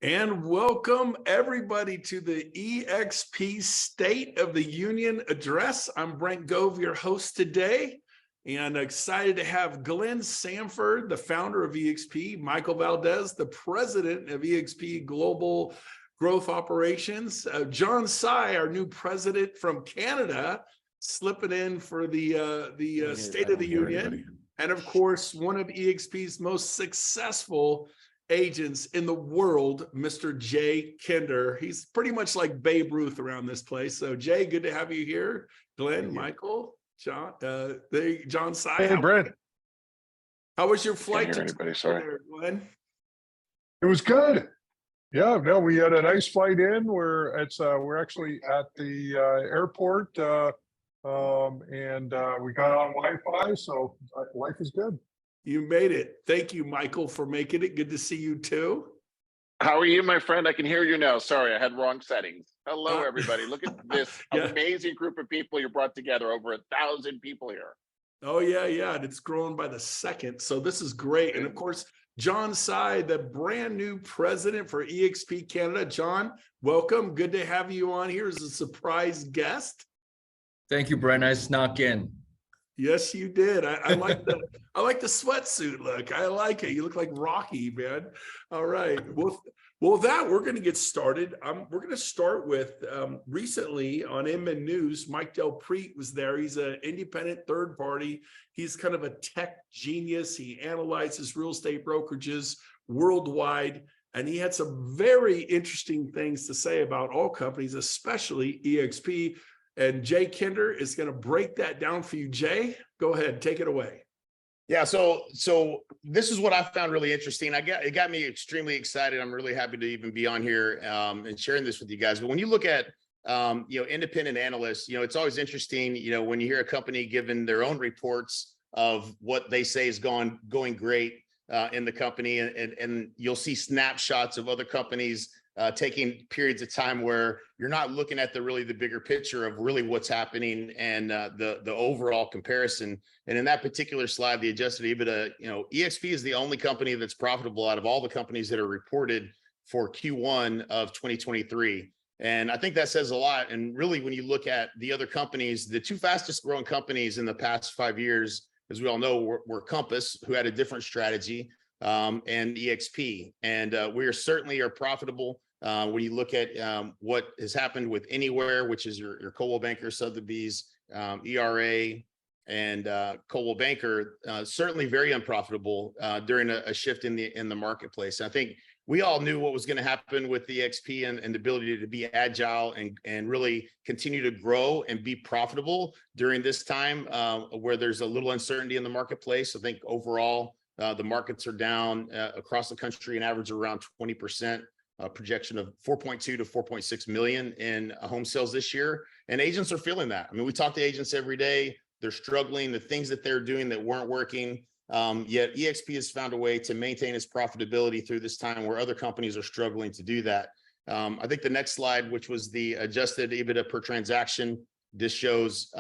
And welcome everybody to the EXP State of the Union Address. I'm Brent Gove, your host today, and excited to have Glenn Sanford, the founder of EXP, Michael Valdez, the president of EXP Global Growth Operations, John Sy, our new president from Canada, slipping in for the State of the Union, and of course, one of EXP's most successful agents in the world, Mr. Jay Kinder. He's pretty much like Babe Ruth around this place. So Jay, good to have you here. Glenn, Michael, John, John Sy. Hey, Brent. How was your flight? Can't hear anybody, sorry. There, Glenn? It was good. Yeah, no, we had a nice flight in. We're actually at the airport, and we got on Wi-Fi, so life is good. You made it. Thank you, Michael, for making it. Good to see you too. How are you, my friend? I can hear you now. Sorry, I had wrong settings. Hello, everybody. Look at this amazing group of people you brought together. Over 1,000 people here. Oh, yeah. And it's growing by the second. So this is great. And of course, John Sy, the brand new president for EXP Canada. John, welcome. Good to have you on here as a surprise guest. Thank you, Brent. I snuck in. Yes, you did. I like the sweatsuit look. I like it. You look like Rocky, man. All right. Well, we're going to get started. We're going to start with recently on Inman News. Mike Del Preet was there. He's an independent third party. He's kind of a tech genius. He analyzes real estate brokerages worldwide, and he had some very interesting things to say about all companies, especially EXP. And Jay Kinder is going to break that down for you. Jay, go ahead, take it away. Yeah, so this is what I found really interesting. It got me extremely excited. I'm really happy to even be on here and sharing this with you guys. But when you look at independent analysts, it's always interesting. When you hear a company giving their own reports of what they say is going great in the company, and you'll see snapshots of other companies taking periods of time where you're not looking at the bigger picture of really what's happening and the overall comparison. And in that particular slide, the adjusted EBITDA, EXP is the only company that's profitable out of all the companies that are reported for Q1 of 2023. And I think that says a lot. And really, when you look at the other companies, the two fastest growing companies in the past 5 years, as we all know, were Compass, who had a different strategy, and EXP. And we are certainly profitable. When you look at what has happened with Anywhere, which is your Coldwell Banker, Sotheby's, ERA, and Coldwell Banker, certainly very unprofitable during a shift in the marketplace. And I think we all knew what was going to happen with the EXP and the ability to be agile and really continue to grow and be profitable during this time where there's a little uncertainty in the marketplace. I think overall, the markets are down across the country, an average of around 20%. Projection of 4.2 to 4.6 million in home sales this year. And agents are feeling that. I mean, we talk to agents every day. They're struggling, the things that they're doing that weren't working. Yet EXP has found a way to maintain its profitability through this time where other companies are struggling to do that. I think the next slide, which was the adjusted EBITDA per transaction, this shows,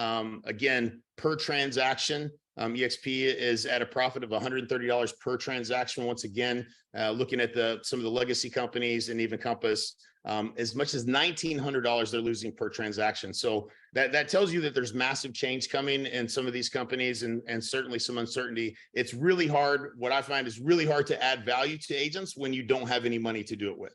again, per transaction, EXP is at a profit of $130 per transaction. Once again, looking at some of the legacy companies and even Compass, as much as $1,900 they're losing per transaction. So that tells you that there's massive change coming in some of these companies and certainly some uncertainty. It's really hard. What I find is really hard to add value to agents when you don't have any money to do it with.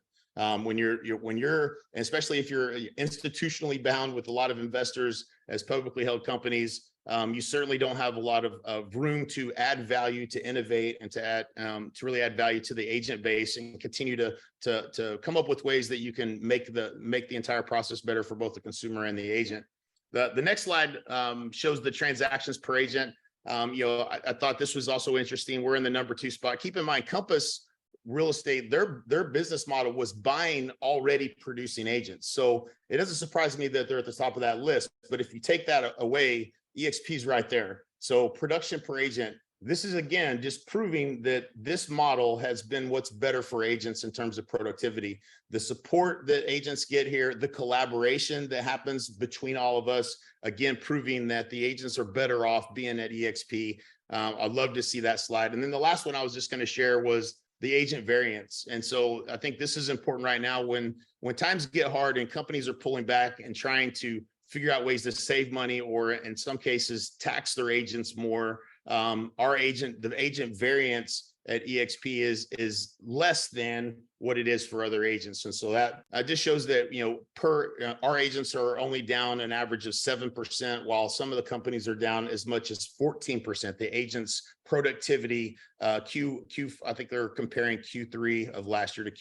When you're, especially if you're institutionally bound with a lot of investors as publicly held companies, you certainly don't have a lot of room to add value, to innovate, and to really add value to the agent base and continue to come up with ways that you can make the entire process better for both the consumer and the agent. The next slide shows the transactions per agent. I thought this was also interesting. We're in the number 2 spot. Keep in mind, Compass Real Estate, their business model was buying already producing agents. So it doesn't surprise me that they're at the top of that list. But if you take that away, EXP's right there. So production per agent, this is again just proving that this model has been what's better for agents in terms of productivity. The support that agents get here, the collaboration that happens between all of us, again proving that the agents are better off being at EXP. I'd love to see that slide. And then the last one I was just going to share was the agent variance. And so I think this is important right now when times get hard and companies are pulling back and trying to figure out ways to save money, or in some cases tax their agents more. The agent variance at EXP is less than what it is for other agents. And so that just shows that, our agents are only down an average of 7%, while some of the companies are down as much as 14%. The agents productivity, I think they're comparing Q3 of last year to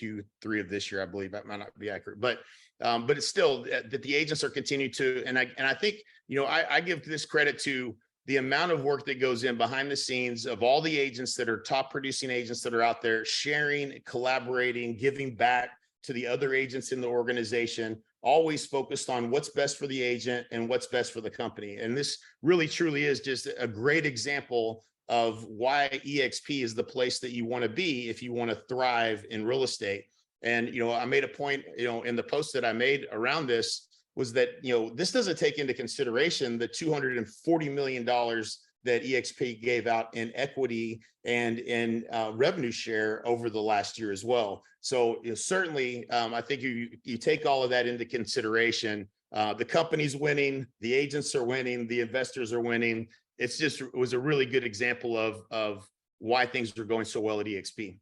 Q3 of this year. I believe that might not be accurate, but it's still that the agents are continuing to, and I think, I give this credit to the amount of work that goes in behind the scenes of all the agents that are top producing agents that are out there sharing, collaborating, giving back to the other agents in the organization, always focused on what's best for the agent and what's best for the company. And this really truly is just a great example of why EXP is the place that you want to be if you want to thrive in real estate. And, I made a point, in the post that I made around this, was that, this doesn't take into consideration the $240 million that EXP gave out in equity and in revenue share over the last year as well. So certainly, I think you take all of that into consideration. The company's winning, the agents are winning, the investors are winning. It was a really good example of why things are going so well at EXP.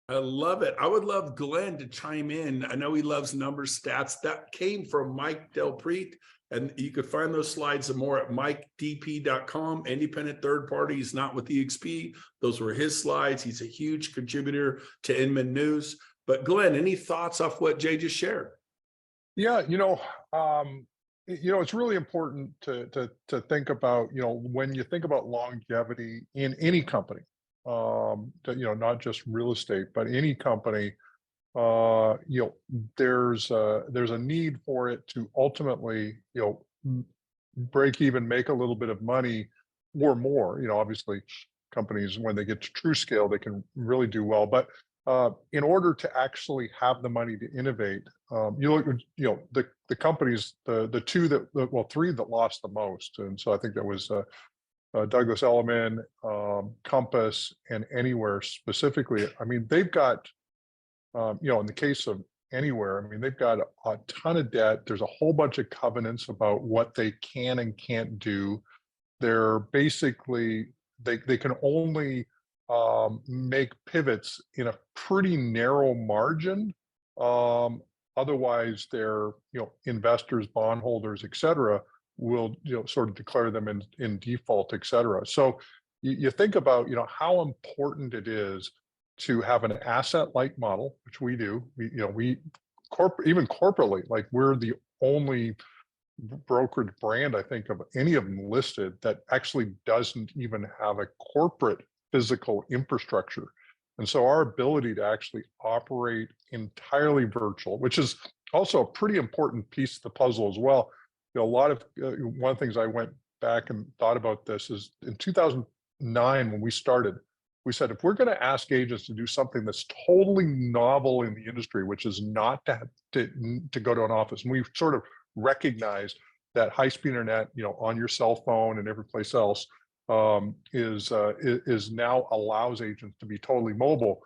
I love it. I would love Glenn to chime in. I know he loves numbers, stats. That came from Mike Delpreet, and you could find those slides and more at MikeDP.com. Independent third party. He's not with EXP. Those were his slides. He's a huge contributor to Inman News. But Glenn, any thoughts off what Jay just shared? Yeah, it's really important to think about, when you think about longevity in any company, not just real estate, but any company, there's a need for it to ultimately, break even, make a little bit of money or more. Obviously companies, when they get to true scale, they can really do well. But in order to actually have the money to innovate, you look, the companies, three that lost the most. And so I think that was Douglas Elliman, Compass, and Anywhere specifically. I mean, they've got, in the case of Anywhere, I mean, they've got a ton of debt. There's a whole bunch of covenants about what they can and can't do. They're basically, they can only make pivots in a pretty narrow margin. Otherwise, their investors, bondholders, et cetera, will sort of declare them in default, et cetera. So you think about how important it is to have an asset-light model, which we do. Even corporately, like we're the only brokerage brand, I think, of any of them listed that actually doesn't even have a corporate physical infrastructure. And so our ability to actually operate entirely virtual, which is also a pretty important piece of the puzzle as well. A lot of one of the things I went back and thought about this is in 2009 when we started, we said, if we're going to ask agents to do something that's totally novel in the industry, which is not to go to an office, and we sort of recognized that high-speed internet, on your cell phone and every place else, is now allows agents to be totally mobile.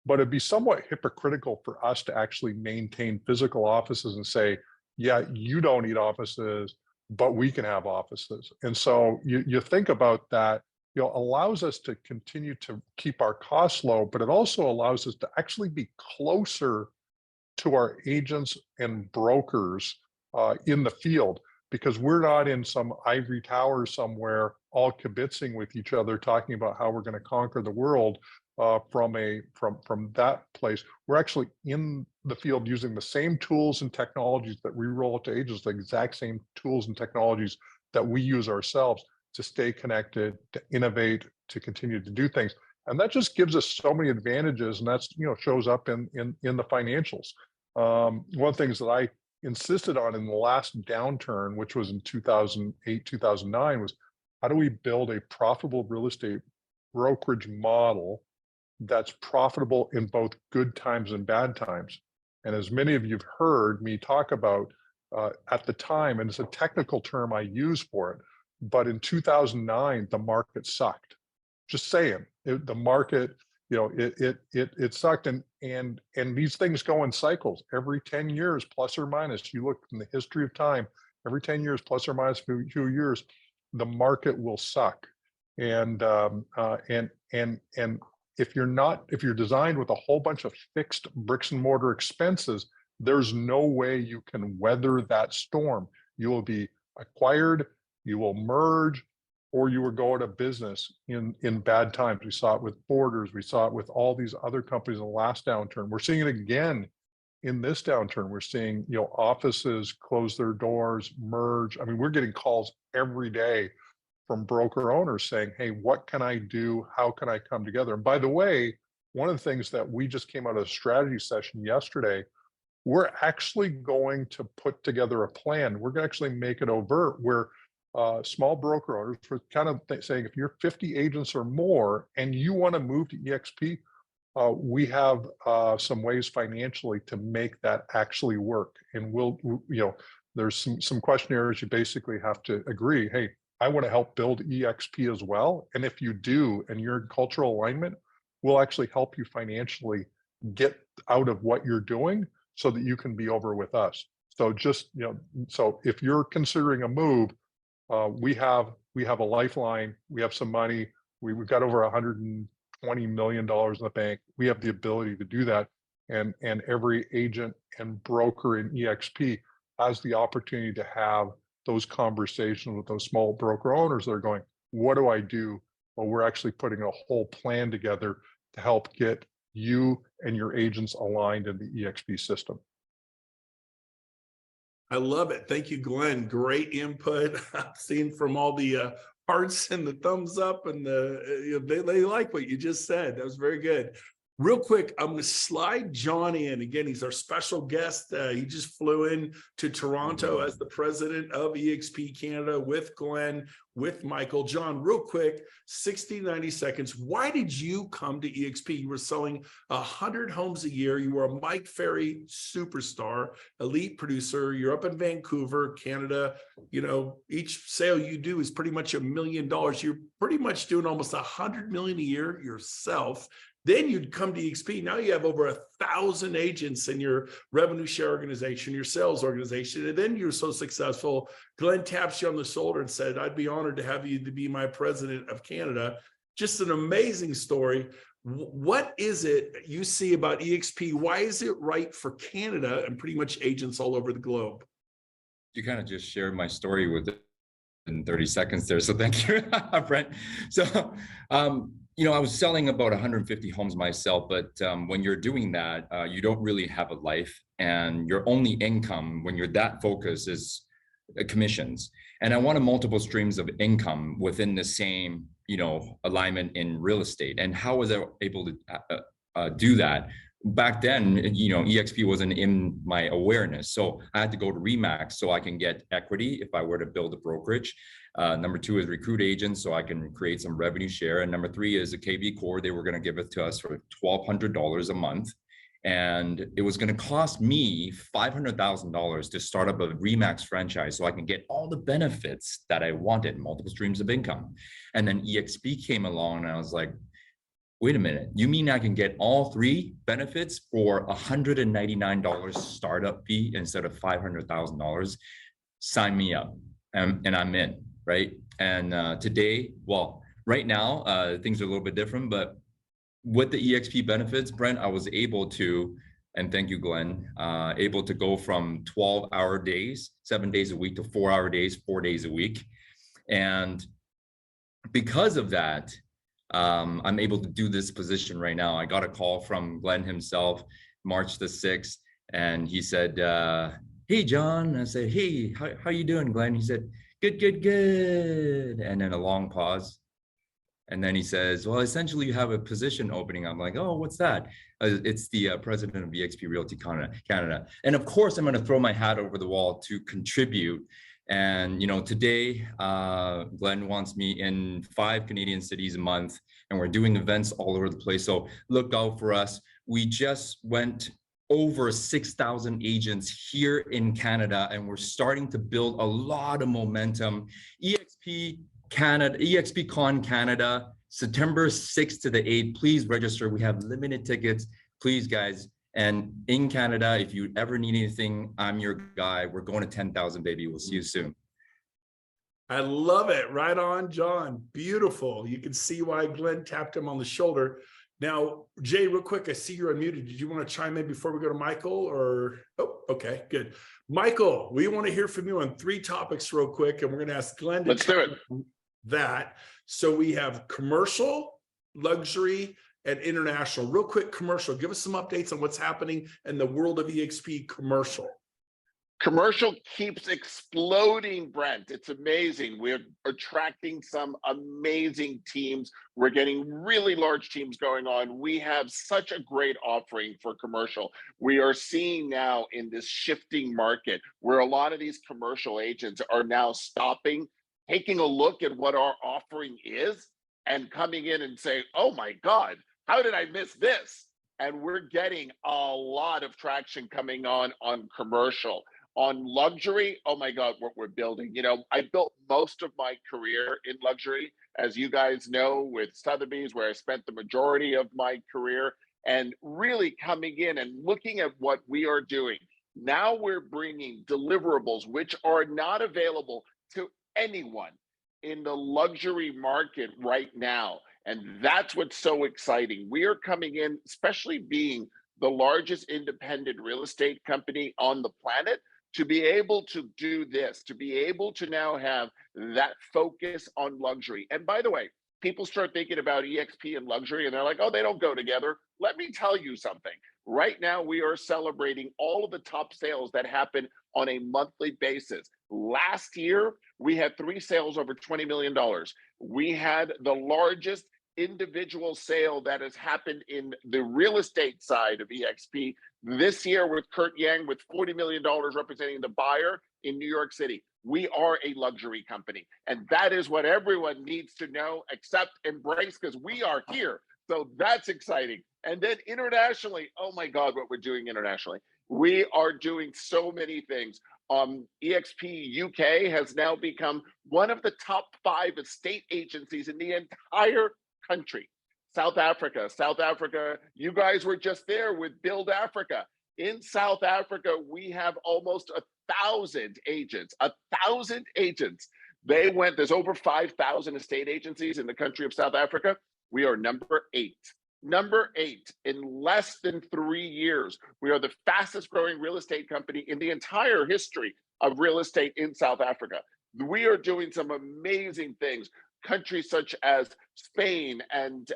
But it'd be somewhat hypocritical for us to actually maintain physical offices and say, yeah, you don't need offices, but we can have offices. And so you think about that, allows us to continue to keep our costs low, but it also allows us to actually be closer to our agents and brokers in the field, because we're not in some ivory tower somewhere all kibitzing with each other, talking about how we're going to conquer the world from that place. We're actually in the field using the same tools and technologies that we roll out to agents, the exact same tools and technologies that we use ourselves to stay connected, to innovate, to continue to do things. And that just gives us so many advantages, and that's shows up in the financials. One of the things that I insisted on in the last downturn, which was in 2008, 2009, was how do we build a profitable real estate brokerage model that's profitable in both good times and bad times? And as many of you've heard me talk about at the time, and it's a technical term I use for it, but in 2009, the market sucked. Just saying, the market, it sucked. And these things go in cycles every 10 years, plus or minus. You look in the history of time, every 10 years, plus or minus a few years, the market will suck. And if you're designed with a whole bunch of fixed bricks and mortar expenses, there's no way you can weather that storm. You will be acquired, you will merge, or you will go out of business in bad times. We saw it with Borders, we saw it with all these other companies in the last downturn. We're seeing it again in this downturn. We're seeing, offices close their doors, merge. I mean, we're getting calls every day from broker owners saying, hey, what can I do? How can I come together? And by the way, one of the things that we just came out of a strategy session yesterday, we're actually going to put together a plan. We're going to actually make it overt where small broker owners, for kind of saying, if you're 50 agents or more and you want to move to EXP, we have some ways financially to make that actually work. And there's some questionnaires you basically have to agree, hey, I want to help build EXP as well. And if you do, and you're in cultural alignment, we'll actually help you financially get out of what you're doing so that you can be over with us. So just, so if you're considering a move, we have a lifeline, we have some money, we've got over $120 million in the bank. We have the ability to do that. And every agent and broker in EXP has the opportunity to have those conversations with those small broker owners that are going, what do I do? Well, we're actually putting a whole plan together to help get you and your agents aligned in the EXP system. I love it. Thank you, Glenn. Great input. I've seen from all the hearts and the thumbs up and they like what you just said. That was very good. Real quick, I'm going to slide John in. Again, he's our special guest. He just flew in to Toronto as the president of EXP Canada with Glenn, with Michael. John, real quick, 60, 90 seconds. Why did you come to EXP? You were selling 100 homes a year. You were a Mike Ferry superstar, elite producer. You're up in Vancouver, Canada. Each sale you do is pretty much $1 million. You're pretty much doing almost $100 million a year yourself. Then you'd come to EXP. Now you have over 1,000 agents in your revenue share organization, your sales organization. And then you're so successful, Glenn taps you on the shoulder and said, I'd be honored to have you to be my president of Canada. Just an amazing story. What is it you see about EXP? Why is it right for Canada and pretty much agents all over the globe? You kind of just shared my story with it in 30 seconds there. So thank you, Brent. So, I was selling about 150 homes myself, but when you're doing that, you don't really have a life, and your only income when you're that focused is commissions. And I wanted multiple streams of income within the same, alignment in real estate. And how was I able to do that? Back then, EXP wasn't in my awareness. So I had to go to RE/MAX so I can get equity if I were to build a brokerage. Number two is recruit agents so I can create some revenue share. And number three is a KV core. They were going to give it to us for $1,200 a month. And it was going to cost me $500,000 to start up a RE/MAX franchise so I can get all the benefits that I wanted, multiple streams of income. And then EXP came along and I was like, wait a minute, you mean I can get all three benefits for $199 startup fee instead of $500,000? Sign me up. And I'm in, right? And today, well, right now, things are a little bit different, but with the EXP benefits, Brent, I was able to, and thank you, Glenn, able to go from 12-hour days, 7 days a week, to 4-hour days, 4 days a week. And because of that, I'm able to do this position right now. I got a call from Glenn himself, March the 6th, and he said, hey, John. I said, hey, how you doing, Glenn? He said, good, good, good. And then a long pause. And then he says, well, essentially you have a position opening. I'm like, oh, what's that? It's the president of EXP Realty Canada. And of course, I'm going to throw my hat over the wall to contribute. And, today, Glenn wants me in 5 Canadian cities a month, and we're doing events all over the place. So look out for us. We just went over 6,000 agents here in Canada, and we're starting to build a lot of momentum. EXP Con Canada September 6th to the 8th, please register. We have limited tickets, please guys. And in Canada, if you ever need anything, I'm your guy. We're going to 10,000, baby. We'll see you soon. I love it. Right on, John. Beautiful. You can see why Glenn tapped him on the shoulder. Now, Jay, real quick, I see you're unmuted. Did you want to chime in before we go to Michael or? Oh, okay, good. Michael, we want to hear from you on 3 topics real quick, and we're going to ask Glenn to Let's do it. that. So we have commercial, luxury, and international. Real quick, commercial. Give us some updates on what's happening in the world of EXP commercial. Commercial keeps exploding, Brent. It's amazing. We're attracting some amazing teams. We're getting really large teams going on. We have such a great offering for commercial. We are seeing now in this shifting market where a lot of these commercial agents are now stopping, taking a look at what our offering is and coming in and saying, oh my God, how did I miss this? And we're getting a lot of traction coming on commercial. On luxury, oh my God, what we're building. You know, I built most of my career in luxury, as you guys know, with Sotheby's, where I spent the majority of my career, and really coming in and looking at what we are doing. Now we're bringing deliverables, which are not available to anyone in the luxury market right now. And that's what's so exciting. We are coming in, especially being the largest independent real estate company on the planet, to be able to do this, to be able to now have that focus on luxury. And by the way, people start thinking about EXP and luxury and they're like, oh, they don't go together. Let me tell you something. Right now, we are celebrating all of the top sales that happen on a monthly basis. Last year, we had 3 sales over $20 million. We had the largest individual sale that has happened in the real estate side of EXP this year with Kurt Yang with $40 million representing the buyer in New York City. We are a luxury company. And that is what everyone needs to know, accept, embrace, because we are here. So that's exciting. And then internationally, oh my God, what we're doing internationally. We are doing so many things. EXP UK has now become one of the top 5 estate agencies in the entire country. South Africa, you guys were just there with Build Africa. In South Africa, we have almost 1,000 agents, 1,000 agents. There's over 5,000 estate agencies in the country of South Africa. We are number 8. Number 8 in less than 3 years. We are the fastest growing real estate company in the entire history of real estate in South Africa. We are doing some amazing things. Countries such as Spain and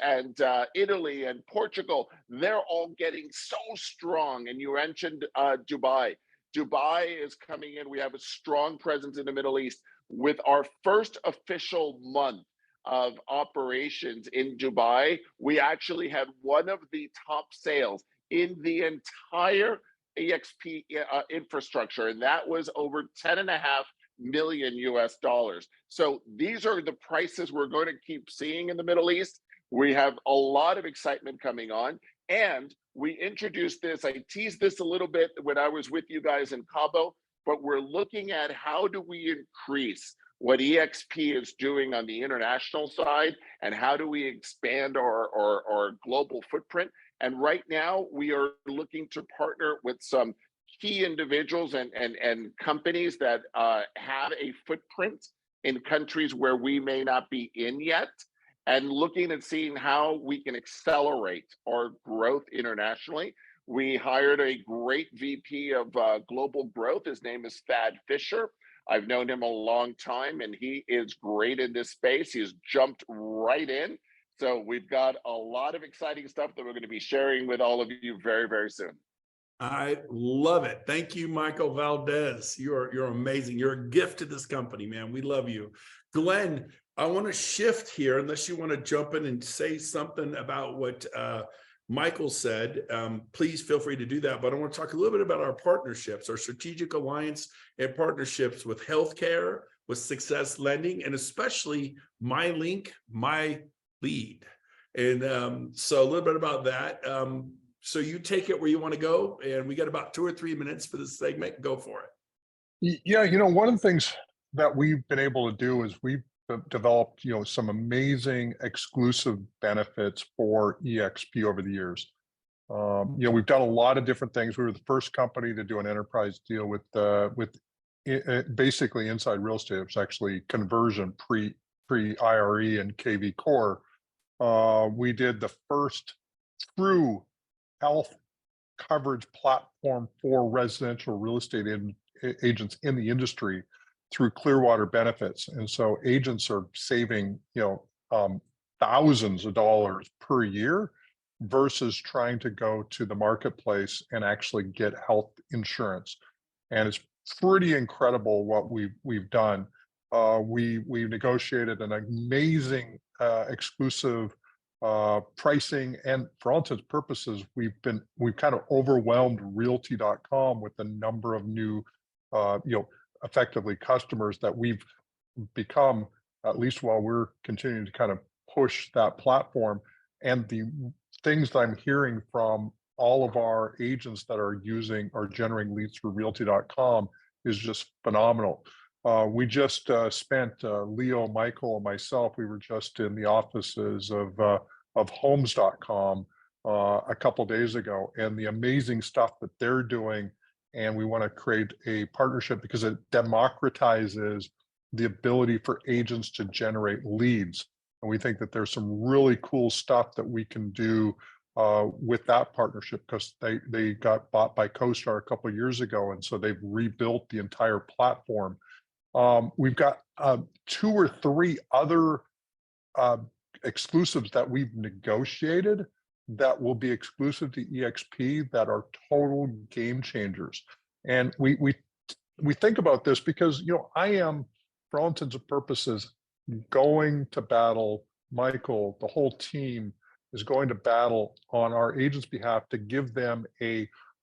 Italy and Portugal, they're all getting so strong. And you mentioned Dubai. Dubai is coming in. We have a strong presence in the Middle East with our first official month of operations in Dubai. We actually had one of the top sales in the entire EXP infrastructure, and that was over 10.5 million US dollars. So these are the prices we're going to keep seeing in the Middle East. We have a lot of excitement coming on, and we introduced this, I teased this a little bit when I was with you guys in Cabo, but we're looking at how do we increase what EXP is doing on the international side, and how do we expand our global footprint. And right now we are looking to partner with some key individuals and companies that have a footprint in countries where we may not be in yet, and looking and seeing how we can accelerate our growth internationally. We hired a great VP of global growth. His name is Thad Fisher. I've known him a long time, and he is great in this space. He has jumped right in. So we've got a lot of exciting stuff that we're going to be sharing with all of you very, very soon. I love it. Thank you, Michael Valdez. You're amazing. You're a gift to this company, man. We love you. Glenn, I want to shift here, unless you want to jump in and say something about what Michael said. Please feel free to do that. But I want to talk a little bit about our partnerships, our strategic alliance and partnerships with healthcare, with Success Lending, and especially MyLink, My Lead. And so a little bit about that. So you take it where you want to go, and we got about 2 or 3 minutes for this segment. Go for it. Yeah, one of the things that we've been able to do is we've developed, some amazing exclusive benefits for EXP over the years. We've done a lot of different things. We were the first company to do an enterprise deal with basically inside real estate. It was actually conversion pre IRE and KV Core. We did the first true health coverage platform for residential real estate agents in the industry through Clearwater Benefits. And so agents are saving, thousands of dollars per year versus trying to go to the marketplace and actually get health insurance. And it's pretty incredible what we've done. We negotiated an amazing exclusive pricing, and for all intents and purposes, we've kind of overwhelmed Realty.com with the number of new effectively customers that we've become, at least while we're continuing to kind of push that platform. And the things that I'm hearing from all of our agents that are generating leads through Realty.com is just phenomenal. We just spent, Leo, Michael, and myself, we were just in the offices of Homes.com a couple days ago, and the amazing stuff that they're doing. And we want to create a partnership because it democratizes the ability for agents to generate leads. And we think that there's some really cool stuff that we can do with that partnership, because they got bought by CoStar a couple of years ago, and so they've rebuilt the entire platform. We've got 2 or 3 other exclusives that we've negotiated that will be exclusive to EXP that are total game changers. And we think about this because, I am, for all intents and purposes, going to battle. Michael, the whole team is going to battle on our agents' behalf to give them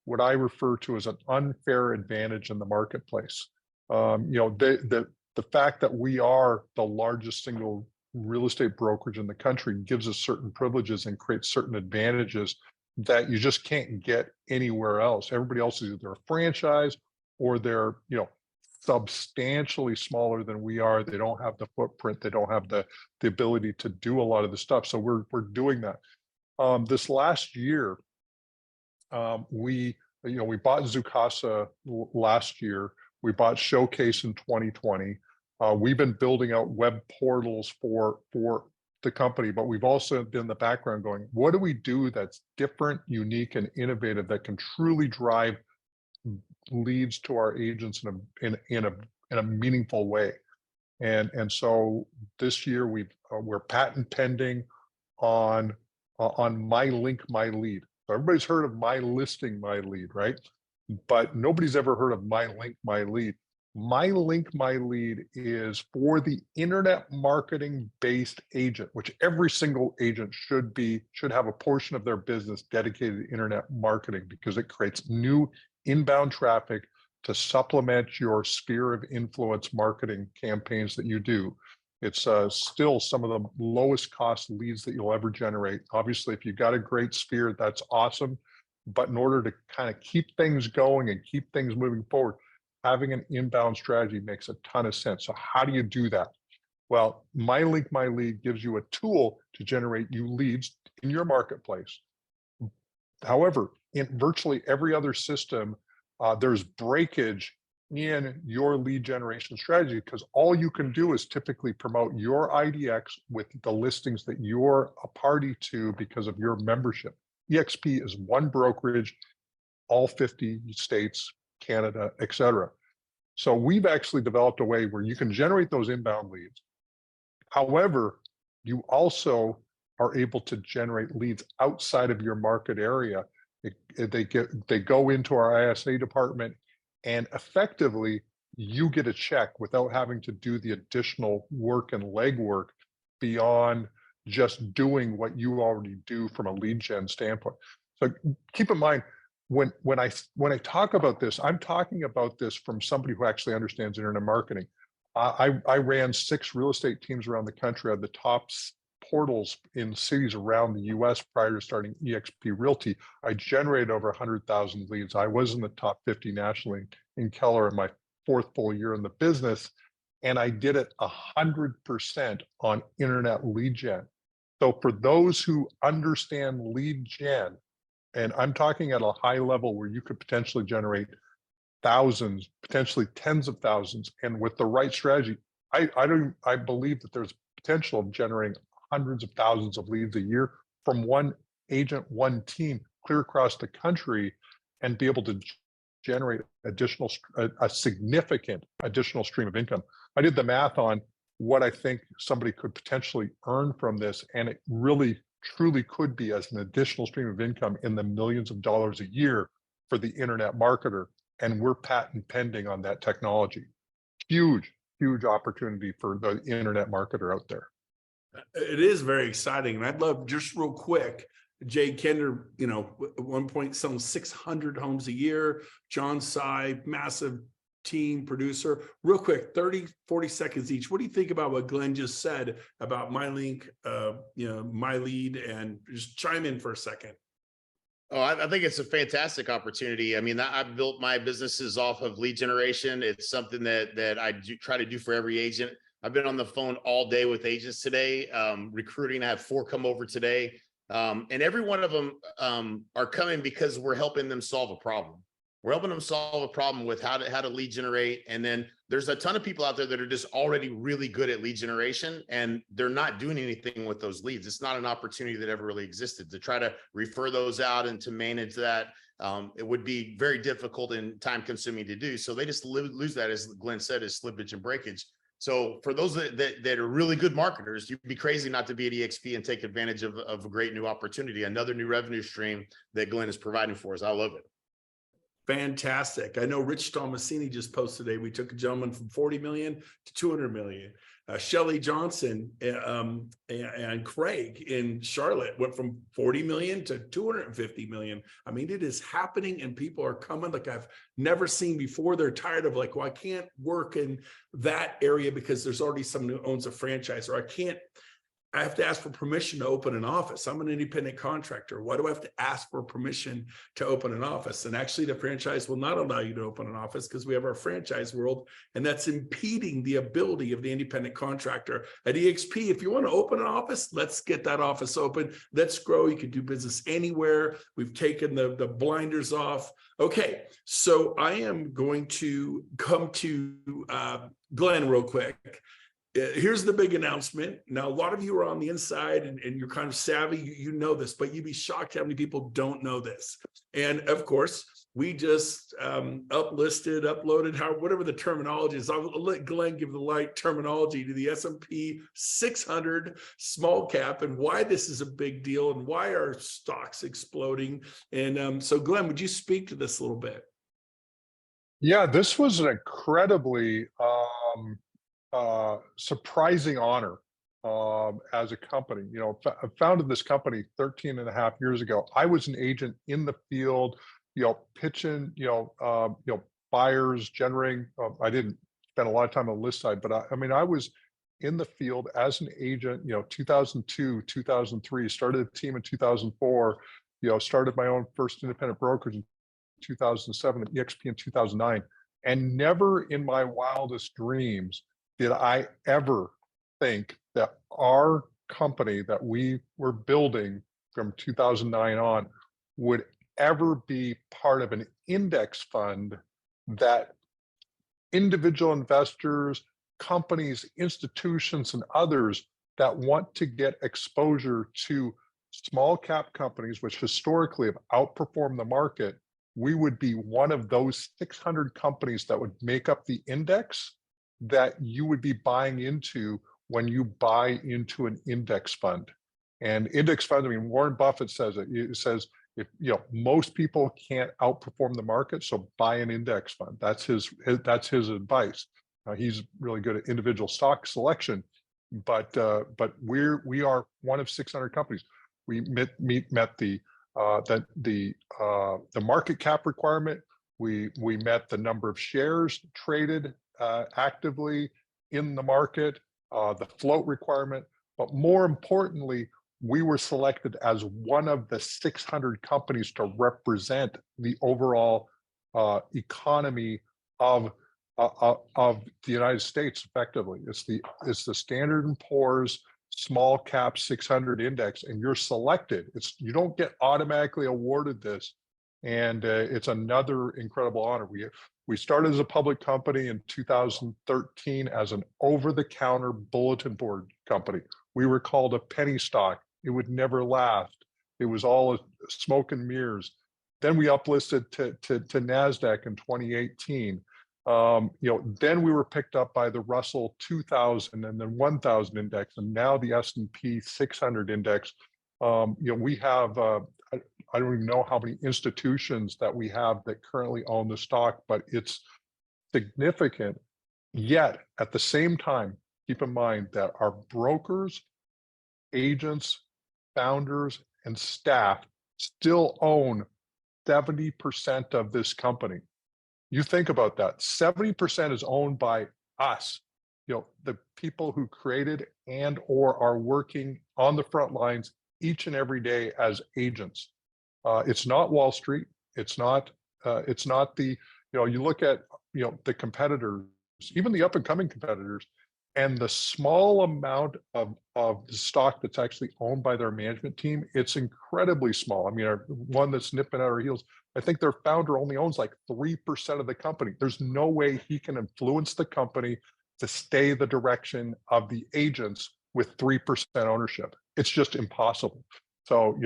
what I refer to as an unfair advantage in the marketplace. The fact that we are the largest single real estate brokerage in the country gives us certain privileges and creates certain advantages that you just can't get anywhere else. Everybody else is either a franchise or they're, substantially smaller than we are. They don't have the footprint. They don't have the ability to do a lot of the stuff. So we're doing that. This last year, we bought Zoocasa last year. We bought Showcase in 2020. We've been building out web portals for the company, but we've also been in the background going, what do we do that's different, unique, and innovative that can truly drive leads to our agents in a meaningful way? And so this year we're patent pending on My Link, My Lead. So everybody's heard of My Listing, My Lead, right? But nobody's ever heard of My Link, My Lead. My Link, My Lead is for the internet marketing based agent, which every single agent should have a portion of their business dedicated to internet marketing, because it creates new inbound traffic to supplement your sphere of influence marketing campaigns that you do. It's still some of the lowest cost leads that you'll ever generate. Obviously, if you've got a great sphere, that's awesome. But in order to kind of keep things going and keep things moving forward, having an inbound strategy makes a ton of sense. So how do you do that? Well, My Link, My Lead gives you a tool to generate you leads in your marketplace. However, in virtually every other system, there's breakage in your lead generation strategy, because all you can do is typically promote your IDX with the listings that you're a party to because of your membership. EXP is one brokerage, all 50 states, Canada, etc. So we've actually developed a way where you can generate those inbound leads. However, you also are able to generate leads outside of your market area. They go into our ISA department, and effectively you get a check without having to do the additional work and legwork beyond just doing what you already do from a lead gen standpoint. So keep in mind, when I talk about this, I'm talking about this from somebody who actually understands internet marketing. I ran 6 real estate teams around the country at the top portals in cities around the US prior to starting EXP Realty. I generated over 100,000 leads. I was in the top 50 nationally in Keller in my 4th full year in the business. and I did it 100% on internet lead gen. So for those who understand lead gen, and I'm talking at a high level where you could potentially generate thousands, potentially tens of thousands, and with the right strategy, I believe that there's potential of generating hundreds of thousands of leads a year from one agent, one team, clear across the country, and be able to generate a significant additional stream of income. I did the math on what I think somebody could potentially earn from this, and it really truly could be as an additional stream of income in the millions of dollars a year for the internet marketer. And we're patent pending on that technology. Huge, huge opportunity for the internet marketer out there. It is very exciting. And I'd love, just real quick, Jay Kender, at one point selling 600 homes a year. John Sy, massive team producer. Real quick, 30, 40 seconds each. What do you think about what Glenn just said about MyLink, My Lead, and just chime in for a second? Oh, I think it's a fantastic opportunity. I mean, I've built my businesses off of lead generation. It's something that I do try to do for every agent. I've been on the phone all day with agents today, recruiting. I have 4 come over today. And every one of them are coming because we're helping them solve a problem. We're helping them solve a problem with how to lead generate. And then there's a ton of people out there that are just already really good at lead generation, and they're not doing anything with those leads. It's not an opportunity that ever really existed to try to refer those out and to manage that. It would be very difficult and time consuming to do. So they just lose that, as Glenn said, as slippage and breakage. So for those that are really good marketers, you'd be crazy not to be at EXP and take advantage of a great new opportunity, another new revenue stream that Glenn is providing for us. I love it. Fantastic. I know Rich Tomasini just posted today. We took a gentleman from 40 million to 200 million. Shelly Johnson and Craig in Charlotte went from 40 million to 250 million. I mean, it is happening, and people are coming like I've never seen before. They're tired of like, well, I can't work in that area because there's already someone who owns a franchise, or I have to ask for permission to open an office. I'm an independent contractor. Why do I have to ask for permission to open an office? And actually the franchise will not allow you to open an office because we have our franchise world, and that's impeding the ability of the independent contractor. At EXP, if you want to open an office, let's get that office open. Let's grow. You can do business anywhere. We've taken the blinders off. Okay, so I am going to come to Glenn real quick. Here's the big announcement. Now, a lot of you are on the inside and you're kind of savvy. You know this, but you'd be shocked how many people don't know this. And of course, we just uploaded, whatever the terminology is. I'll let Glenn give the right terminology to the S&P 600 small cap and why this is a big deal and why our stock's exploding. And so, Glenn, would you speak to this a little bit? Yeah, this was an incredibly surprising honor as a company. I founded this company 13 and a half years ago. I was an agent in the field, pitching, buyers, generating. I didn't spend a lot of time on the list side, but I was in the field as an agent, 2002, 2003, started a team in 2004, started my own first independent brokerage in 2007 and EXP in 2009. And never in my wildest dreams did I ever think that our company that we were building from 2009 on would ever be part of an index fund that individual investors, companies, institutions, and others that want to get exposure to small cap companies, which historically have outperformed the market, we would be one of those 600 companies that would make up the index that you would be buying into when you buy into an index fund. And index funds, Warren Buffett says it. It says, if most people can't outperform the market, so buy an index fund. That's his advice. He's really good at individual stock selection, but we are one of 600 companies. We met the market cap requirement. We met the number of shares traded actively in the market, the float requirement, but more importantly, we were selected as one of the 600 companies to represent the overall economy of of the United States. Effectively, it's the Standard and Poor's small cap 600 index, and you're selected. You don't get automatically awarded this, and it's another incredible honor. We started as a public company in 2013 as an over-the-counter bulletin board company. We were called a penny stock. It would never last. It was all smoke and mirrors. Then we uplisted to NASDAQ in 2018. Then we were picked up by the Russell 2000 and then 1000 index, and now the S&P 600 index. We have, I don't even know how many institutions that we have that currently own the stock, but it's significant. Yet at the same time, keep in mind that our brokers, agents, founders, and staff still own 70% of this company. You think about that. 70% is owned by us, the people who created and or are working on the front lines each and every day as agents. It's not Wall Street. It's not the, you look at, the competitors, even the up and coming competitors, and the small amount of the stock that's actually owned by their management team, it's incredibly small. I mean, our one that's nipping at our heels, I think their founder only owns like 3% of the company. There's no way he can influence the company to stay the direction of the agents with 3% ownership. It's just impossible. So,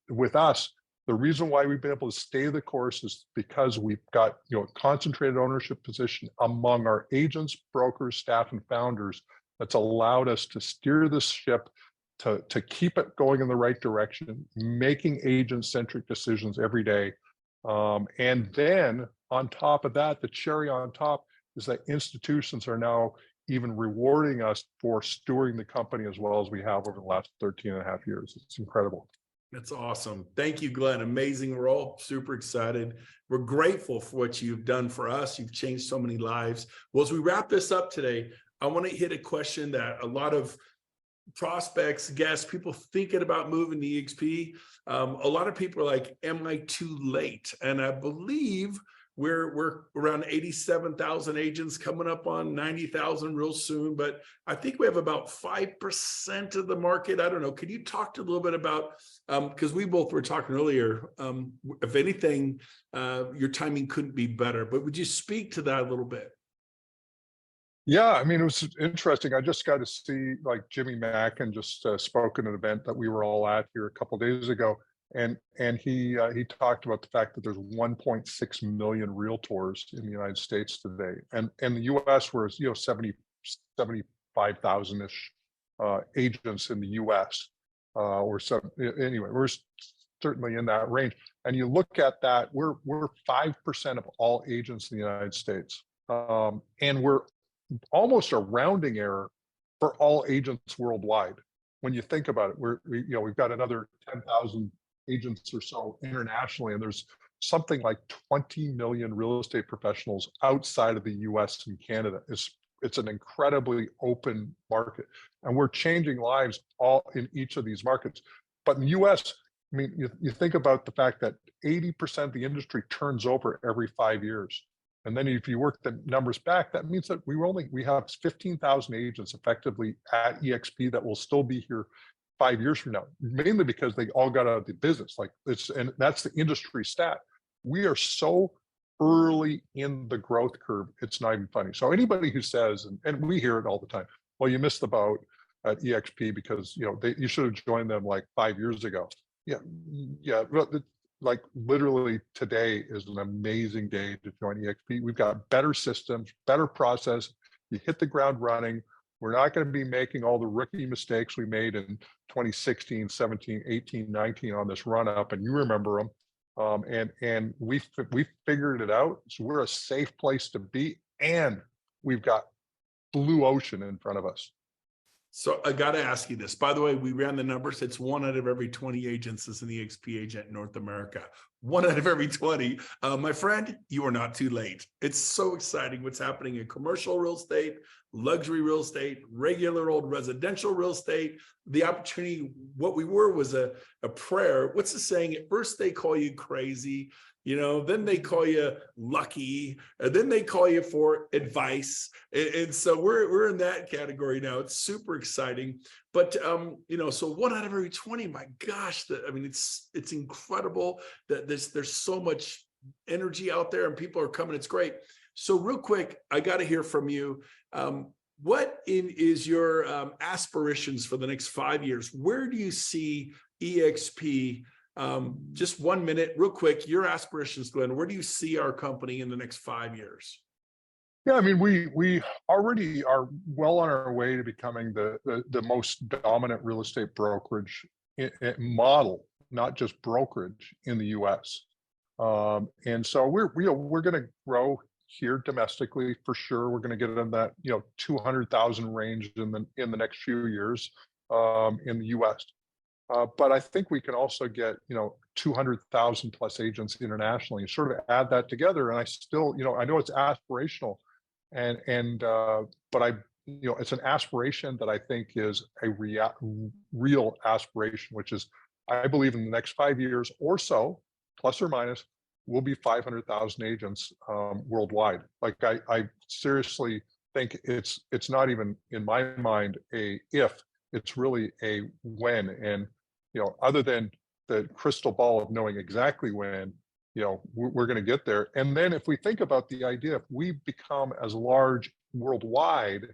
with us, the reason why we've been able to stay the course is because we've got, concentrated ownership position among our agents, brokers, staff, and founders that's allowed us to steer this ship, to keep it going in the right direction, making agent-centric decisions every day. And then on top of that, the cherry on top is that institutions are now even rewarding us for stewarding the company as well as we have over the last 13 and a half years. It's incredible. That's awesome. Thank you, Glenn. Amazing role. Super excited. We're grateful for what you've done for us. You've changed so many lives. Well, as we wrap this up today, I want to hit a question that a lot of prospects, guests, people thinking about moving to EXP. A lot of people are like, am I too late? And I believe we're around 87,000 agents, coming up on 90,000 real soon, but I think we have about 5% of the market. I don't know. Could you talk a little bit about, because we both were talking earlier, if anything, your timing couldn't be better, but would you speak to that a little bit? Yeah, I mean, it was interesting. I just got to see, like, Jimmy Mackin just spoke at an event that we were all at here a couple of days ago. And he talked about the fact that there's 1.6 million realtors in the United States today, and the U.S. where 75,000-ish agents in the U.S. Or some, anyway, we're certainly in that range. And you look at that, we're 5% of all agents in the United States, and we're almost a rounding error for all agents worldwide. When you think about it, we've got another 10,000 agents or so internationally, and there's something like 20 million real estate professionals outside of the US and Canada. It's an incredibly open market, and we're changing lives all in each of these markets. But in the US, I mean, you think about the fact that 80% of the industry turns over every 5 years. And then if you work the numbers back, that means that we have 15,000 agents effectively at EXP that will still be here 5 years from now, mainly because they all got out of the business. And that's the industry stat. We are so early in the growth curve, it's not even funny. So anybody who says, and we hear it all the time, well, you missed the boat at EXP because you should have joined them like 5 years ago. Yeah, but like literally today is an amazing day to join EXP. We've got better systems, better process. You hit the ground running. We're not going to be making all the rookie mistakes we made in 2016, 17, 18, 19 on this run up, and you remember them. And we figured it out. So we're a safe place to be, and we've got blue ocean in front of us. So I got to ask you this. By the way, we ran the numbers. It's 1 out of every 20 agents is an EXP agent in North America. 1 out of every 20. My friend, you are not too late. It's so exciting what's happening in commercial real estate, luxury real estate, regular old residential real estate. The opportunity, what we were was a prayer. What's the saying? At first they call you crazy. then they call you lucky, and then they call you for advice. And so we're in that category now. It's super exciting. But so 1 out of every 20, my gosh, it's incredible that there's so much energy out there and people are coming. It's great. So real quick, I got to hear from you. What is your aspirations for the next 5 years? Where do you see EXP? Just 1 minute, real quick, your aspirations, Glenn. Where do you see our company in the next 5 years? Yeah, I mean, we already are well on our way to becoming the most dominant real estate brokerage model, not just brokerage, in the U.S. And so we're going to grow here domestically for sure. We're going to get in that 200,000 range in the next few years in the U.S. But I think we can also get 200,000 plus agents internationally, and sort of add that together. And I still I know it's aspirational, but it's an aspiration that I think is a real aspiration, which is, I believe in the next 5 years or so, plus or minus, we'll be 500,000 agents worldwide. Like I seriously think it's not even in my mind a if, it's really a when. And other than the crystal ball of knowing exactly when, we're going to get there. And then if we think about the idea, if we become as large worldwide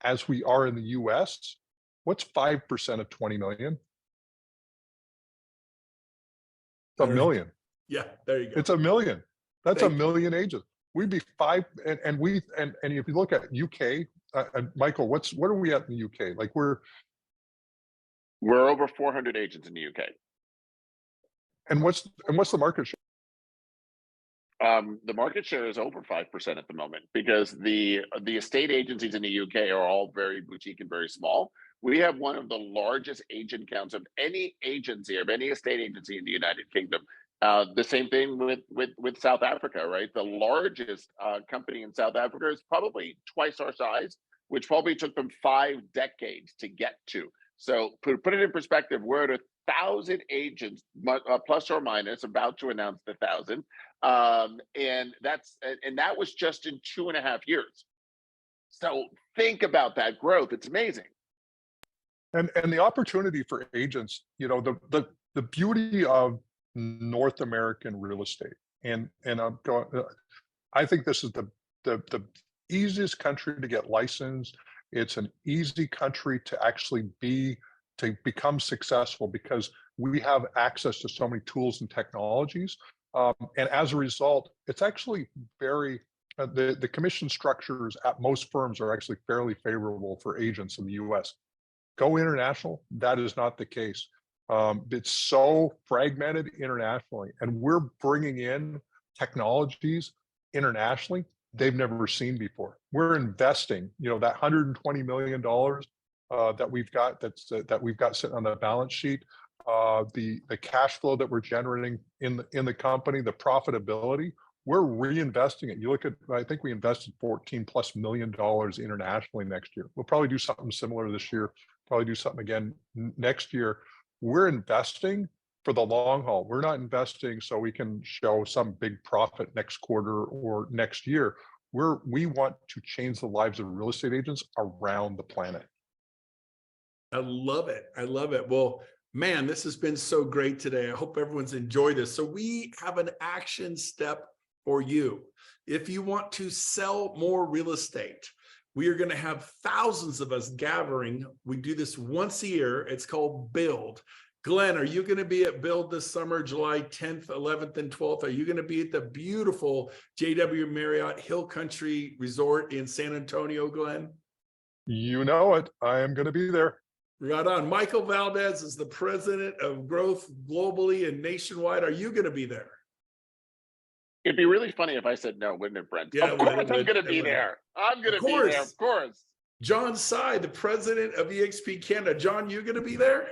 as we are in the US, what's 5% of 20 million? It's a million. Yeah, there you go. It's a million. That's a million agents. We'd be five, and if you look at UK, Michael, what are we at in the UK? Like we're over 400 agents in the UK. And what's the market share? The market share is over 5% at the moment, because the estate agencies in the UK are all very boutique and very small. We have one of the largest agent counts of any agency, of any estate agency in the United Kingdom. The same thing with South Africa, right? The largest company in South Africa is probably twice our size, which probably took them 5 decades to get to. So put it in perspective, we're at 1,000 agents, plus or minus, about to announce the 1,000, and that was just in 2.5 years. So think about that growth; it's amazing. And the opportunity for agents, the beauty of North American real estate, and I'm going. I think this is the easiest country to get licensed. It's an easy country to actually become successful, because we have access to so many tools and technologies. And as a result, it's actually very, the commission structures at most firms are actually fairly favorable for agents in the US. Go international, that is not the case. It's so fragmented internationally, and we're bringing in technologies internationally they've never seen before. We're investing, that $120 million that we've got sitting on the balance sheet, the cash flow that we're generating in the company, the profitability, we're reinvesting it. You look at, I think we invested $14+ million internationally next year. We'll probably do something similar this year, probably do something again next year. We're investing for the long haul. We're not investing so we can show some big profit next quarter or next year. We want to change the lives of real estate agents around the planet. I love it. I love it. Well, man, this has been so great today. I hope everyone's enjoyed this. So we have an action step for you. If you want to sell more real estate, we are going to have thousands of us gathering. We do this once a year. It's called Build. Glenn, are you going to be at Build this summer, July 10th, 11th, and 12th? Are you going to be at the beautiful JW Marriott Hill Country Resort in San Antonio, Glenn? You know it. I am going to be there. Right on. Michael Valdez is the president of growth globally and nationwide. Are you going to be there? It'd be really funny if I said no, wouldn't it, Brent? Yeah, of course I'm going to be there. I'm going to be there, of course. John Sy, the president of EXP Canada. John, you going to be there?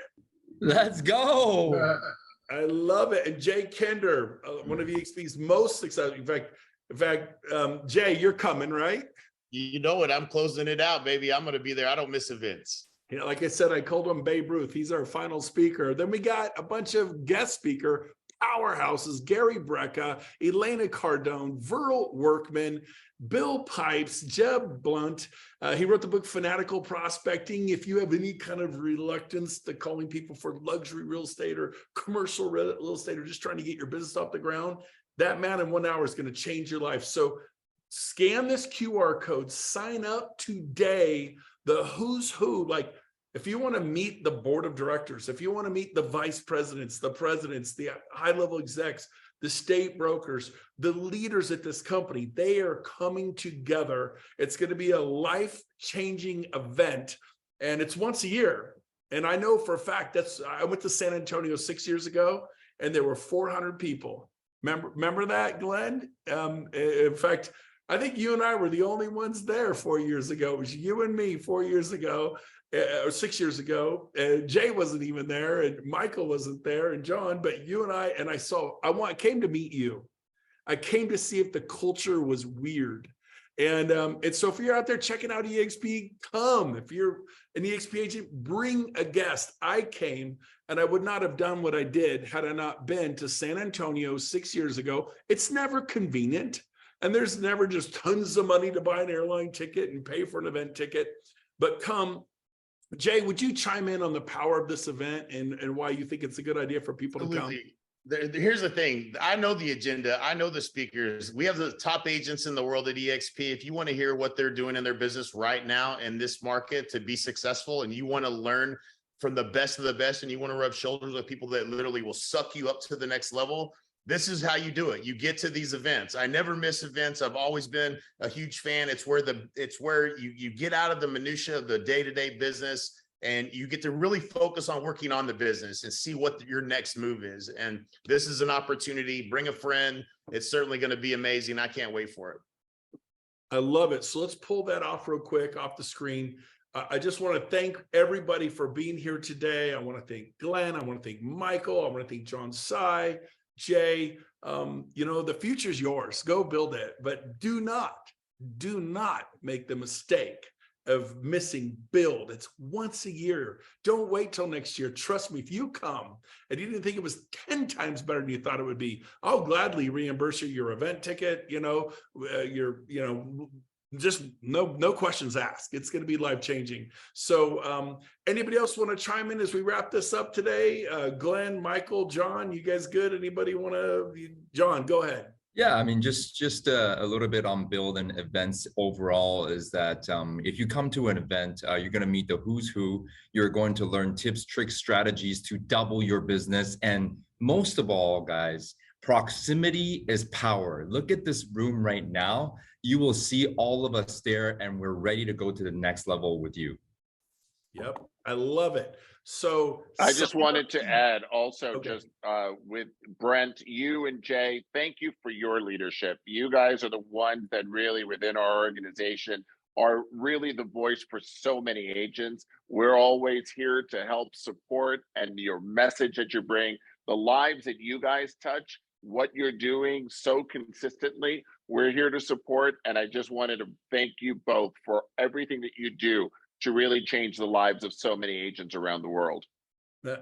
Let's go. I love it. And Jay Kender, one of EXP's most successful. In fact, Jay, you're coming, right? You know what? I'm closing it out, baby. I'm going to be there. I don't miss events. Like I said, I called him Babe Ruth. He's our final speaker. Then we got a bunch of guest speaker powerhouses, Gary Brecka, Elena Cardone, Verl Workman, Bill Pipes, Jeb Blunt. He wrote the book Fanatical Prospecting. If you have any kind of reluctance to calling people for luxury real estate or commercial real estate or just trying to get your business off the ground, that man in 1 hour is going to change your life. So scan this QR code, sign up today. The who's who, like if you want to meet the board of directors, if you want to meet the vice presidents, the high-level execs, the state brokers, the leaders at this company, they are coming together. It's going to be a life-changing event, and it's once a year. And I know for a fact I went to San Antonio 6 years ago, and there were 400 people. Remember that, Glenn? In fact, I think you and I were the only ones there 4 years ago. It was you and me 4 years ago. Or 6 years ago, Jay wasn't even there, and Michael wasn't there, and John. But you and I came to meet you. I came to see if the culture was weird, and so if you're out there checking out EXP, come. If you're an EXP agent, bring a guest. I came, and I would not have done what I did had I not been to San Antonio 6 years ago. It's never convenient, and there's never just tons of money to buy an airline ticket and pay for an event ticket. But come. Jay, would you chime in on the power of this event and why you think it's a good idea for people to come? Here's the thing. I know the agenda. I know the speakers. We have the top agents in the world at EXP. If you want to hear what they're doing in their business right now in this market to be successful, and you want to learn from the best of the best, and you want to rub shoulders with people that literally will suck you up to the next level, this is how you do it. You get to these events. I never miss events. I've always been a huge fan. It's where you get out of the minutia of the day-to-day business, and you get to really focus on working on the business and see what your next move is. And this is an opportunity. Bring a friend. It's certainly going to be amazing. I can't wait for it. I love it. So let's pull that off real quick off the screen. I just want to thank everybody for being here today. I want to thank Glenn. I want to thank Michael. I want to thank John Sy. Jay, the future's yours. Go build it, but do not make the mistake of missing build. It's once a year. Don't wait till next year. Trust me, if you come and you didn't think it was 10 times better than you thought it would be, I'll gladly reimburse you your event ticket, just no questions asked. It's going to be life-changing. So anybody else want to chime in as we wrap this up today? Glenn, Michael, John, you guys good? Anybody want to? John, go ahead. Yeah, I mean, just a little bit on build and events overall is that if you come to an event, you're going to meet the who's who. You're going to learn tips, tricks, strategies to double your business. And most of all, guys, proximity is power. Look at this room right now. You will see all of us there, and we're ready to go to the next level with you. Yep, I love it. So I just wanted to add also, okay, with Brent, you and Jay, thank you for your leadership. You guys are the ones that really within our organization are really the voice for so many agents. We're always here to help support, and your message that you bring, the lives that you guys touch, what you're doing so consistently, we're here to support. And I just wanted to thank you both for everything that you do to really change the lives of so many agents around the world.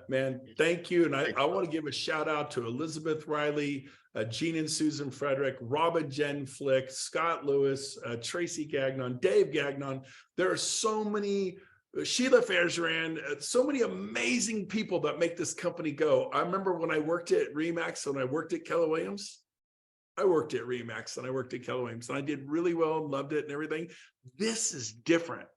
Man, thank you. And I want to give a shout out to Elizabeth Riley, Jean and Susan Frederick, Robin Jen Flick, Scott Lewis, Tracy Gagnon, Dave Gagnon. There are so many, Sheila Fairzeran, so many amazing people that make this company go. I remember when I worked at Remax, when I worked at Keller Williams, I worked at Remax and I worked at Keller Williams, and I did really well and loved it and everything. This is different.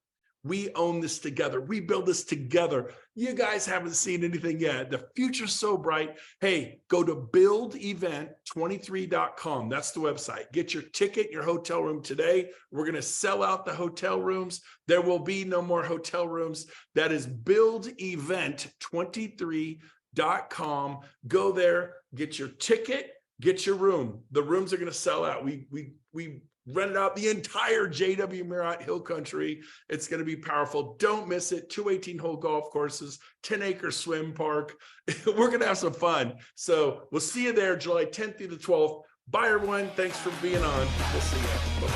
We own this together. We build this together. You guys haven't seen anything yet. The future's so bright. Hey, go to buildevent23.com. That's the website. Get your ticket, your hotel room today. We're going to sell out the hotel rooms. There will be no more hotel rooms. That is buildevent23.com. Go there, get your ticket, get your room. The rooms are going to sell out. We rented out the entire JW Marriott Hill Country. It's going to be powerful. Don't miss it. 2 18-hole golf courses, 10-acre swim park. We're going to have some fun. So we'll see you there July 10th through the 12th. Bye, everyone. Thanks for being on. We'll see you. Bye-bye.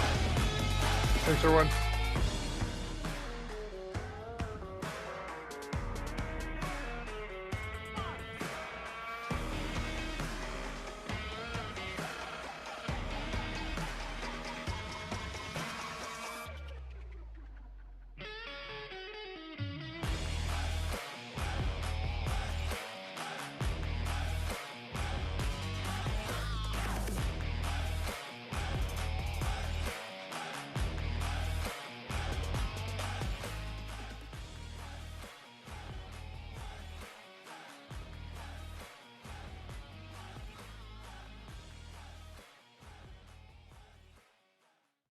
Thanks, everyone.